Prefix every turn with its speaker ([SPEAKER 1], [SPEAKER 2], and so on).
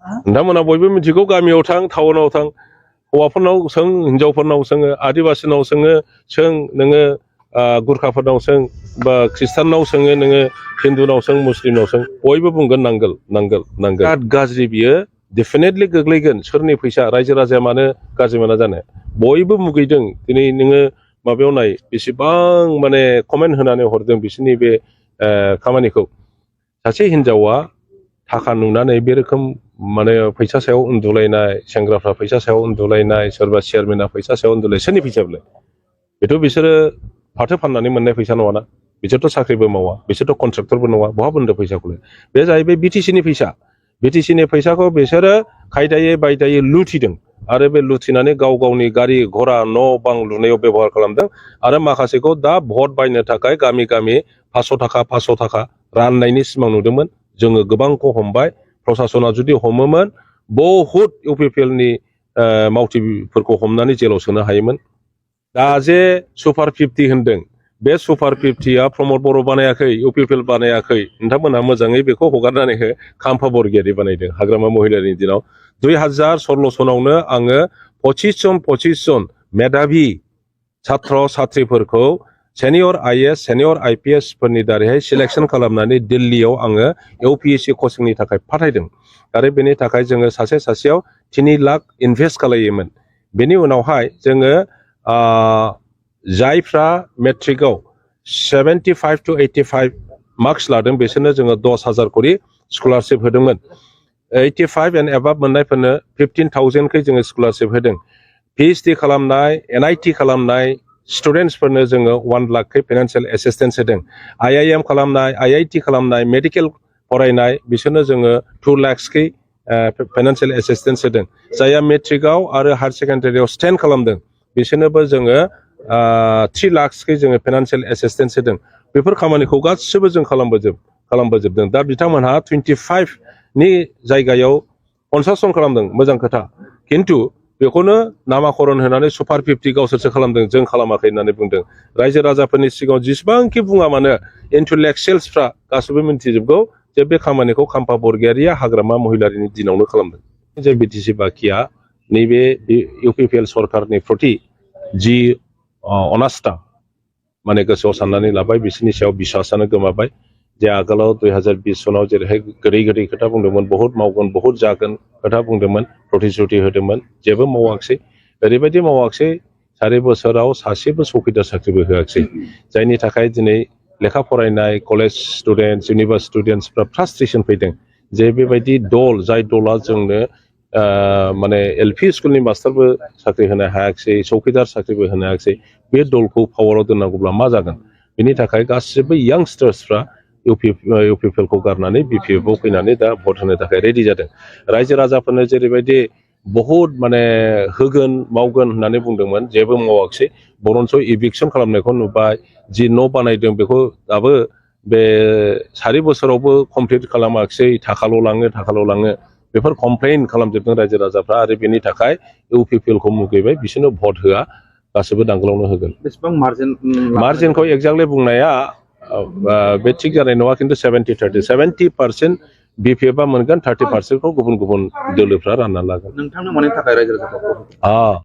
[SPEAKER 1] नोंथांमोना बयबो मिथिगौ गामियाव थां टाउनाव थां हौवाफोरनाव सों हिनजावफोरनाव सोङो आदिबासिनाव सों नोङो गुरखाफोरनाव सों बा ख्रिस्टाननाव सोङो नोङो हिन्दुनाव सों मुस्लिमनाव सों बयबो बुंगोन नांगोल नांगोल नांगोल बिराद गाज्रि बियो डेफिनेटलि गोग्लैगोन सोरनि फैसा रायजो राजाया मानो गाज्रि मोना जानो बयबो मुगैदों दिनै नोङो माबायाव नाय बेसेबां माने कमेन्ट होनानै हरदों बिसोरनि बे खामानिखौ सासे हिनजावा थाखा नुनानै बे रोखोम माने फैसा सायाव उन्दुलायनाय सेंग्राफ्रा फैसा सायाव उन्दुलायनाय सोरबा चेयारमेना फैसा सायाव उन्दुलाय सोरनि फैसा बेलाय बेथ' बिसोरो फाथो फाननानै मोननाय फैसा नङाना बिसोरथ' साख्रिबो मावा बिसोरथ' कन्ट्रेक्टरबो नङा बहा मोनदों फैसाखौलाय बे जाहैबाय बिटिसिनि फैसा बिटिसिनि फैसाखौ बिसोरो खायदायै बायदायै लुथिदों आरो बे लुथिनानै गाव गावनि गारि घोड़ा न' बां लुनायाव बेबहार खालामदों आरो माखासेखौ दा भट बायनो थाखाय गामि गामि 500 थाखा राननायनि सिमां नुदोंमोन जोङो गोबांखौ हमबाय प्रसासना जुदि हमोमोन बहुद इउपिपिएलनि मावथिफोरखौ हमनानै जेलाव सोनो हायोमोन दा जे सुपार 50 होनदों बे सुपार 50आ प्रमद बर' बानायाखै इउपिपिएल बानायाखै नोंथांमोनहा मोजाङै बेखौ हगारनानै हो खाम्फा बरगयारि बानायदों हाग्रामा महिलारिनि दिनाव 2016 सनावनो आङो 25 जन मेधाबि छात्र छात्रिफोरखौ सेनियर आइएएस सेनियर आइपिएस फोरनि दारैहाय सिलेक्शन खालामनानै दिल्लीयाव आङो इउपिएससि कचिंनि थाखाय फाथायदों आरो बेनि थाखाय जोङो सासे सासेयाव 3 लाख इनभेस्ट खालायोमोन बेनि उनावहाय जोङो जायफ्रा मेट्रिकआव 75 to 85 मार्क्स लादों बिसोरनो जोङो 10,000 करि स्कलारशिप होदोंमोन 85 एन्ड एबाभ मोननायफोरनो 15,000 जोङो स्कलारशिप होदों पिएइचडि खालामनाय एनआईटी खालामनाय स्टुडेन्टसफोरनो जोङो 1 लाख फाइनान्सियेल एसिस्टेन्स होदों आईआईएम खालामनाय आईआईटी खालामनाय मेडिकेल फरायनाय बिसोरनो जोङो 2 लाख फाइनान्सियेल एसिस्टेन्स होदों जायहा मेट्रिकआव आरो हायार सेकेन्डारियाव स्टेन्ड खालामदों बिसोरनोबो जोङो 3 लाख जोङो फाइनान्सियेल एसिस्टेन्स होदों बेफोर खामानिखौ गासिबो जों खालामबोजोबदों दा बिथांमोनहा 25 नि जायगायाव 50 जन खालामदों मोजां खोथा खिन्थु बेखौनो नामाकरन होनानै सुपार 50 गावसोरसो खालामदों जों खालामाखै होननानै बुंदों रायजो राजाफोरनि सिगाङाव जेसेबांखि बुङा मानो इन्टेलेक्सुयेल्सफ्रा गासैबो मिन्थिजोबगौ जे बे खामानिखौ खाम्फा बरगयारिया हाग्रामा महिलारिनि दिनावनो खालामदों जे बिटिसि बाखिया नैबे इउपिपिएल सरकारनि प्रति जि अनास्था माने गोसोआव साननानै लाबाय बिसोरनि सायाव बिसासानो गोमाबाय जे आगोलाव 2020 सनाव जेरैहाय गोदै खोथा बुंदोंमोन बहुत मावगोन बहुत जागोन खोथा बुंदोंमोन प्रतिश्रुति होदोंमोन जेबो मावाखिसै ओरैबायदि मावाखिसै 4 बोसोराव सासेबो चौकीदार साख्रिबो होआखिसै जायनि थाखाय दिनै लेखा फरायनाय कलेज स्टुडेन्टस इउनिभार्सिटि स्टुडेन्टसफ्रा फ्रास्ट्रेसन फैदों जे बेबायदि दल जाय दला जोंनो माने एलपि स्कुलनि मास्टारबो साख्रि होनो हायाखिसै चौकीदार साख्रिबो होनो हायाखिसै बे दलखौ पावाराव दोननांगौब्ला मा जागोन बेनि थाखाय गासिबो यांस्टार्सफ्रा इउपिपिएलखौ गारनानै बिपिएफआव फैनानै दा भट होनो थाखाय रेडि जादों रायजो राजाफोरनो जेरैबायदि बहुद माने होगोन मावगोन होननानै बुंदोंमोन जेबो मावाखिसै बरन्स इभिक्सन खालामनायखौ नुबाय जि न' बानायदों बेखौ दाबो बे 4 बोसोरावबो कमप्लिट खालामाखिसै थाखाल' लाङो बेफोर कमप्लेन खालामजोबदों रायजो राजाफ्रा आरो बेनि थाखाय इउपिपिएलखौ मुगैबाय बिसोरनो भट होआ गासैबो दांगलावनो होगोन बेसेबां मार्जिनखौ एक्जाक्टलि बुंनाया बे थिग जानाय नङा खिन्थु 70% बिपिएफआ मोनगोन 30%खौ गुबुन गुबुन दोलोफ्रा रानना लागोन नोंथांनो मानि थाखाय रायजो राजाखौ